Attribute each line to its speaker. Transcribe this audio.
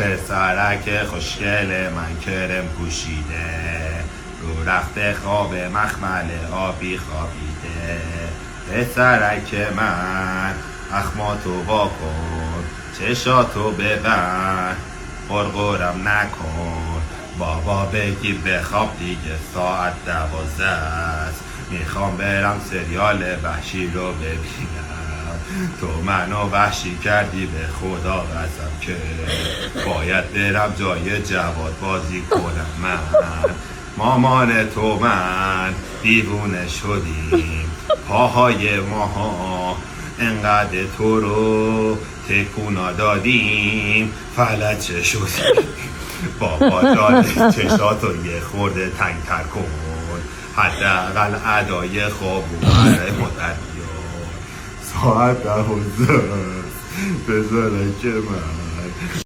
Speaker 1: پسرک خوشگل من کرم پوشیده، رو رخت خواب مخمل آبی خوابیده. پسرک من اخماتو واکن، چشاتو ببند، قرقرم نکن. بابا بگی بخواب دیگه ساعت 12 است، میخوام برم سریال وحشی رو ببینم. تو منو وحشی کردی به خدا قسم که باید برم جای جواد بازی کنم. من مامان تو من دیوونه شدیم، پاهای ماها انقدر تو رو تکونا دادیم فلج شدیم. بابا داده چشاتو یه خورده تنگتر کن، حداقل ادای خواب و برای مدت بیار. ساعت 12 بذاره که من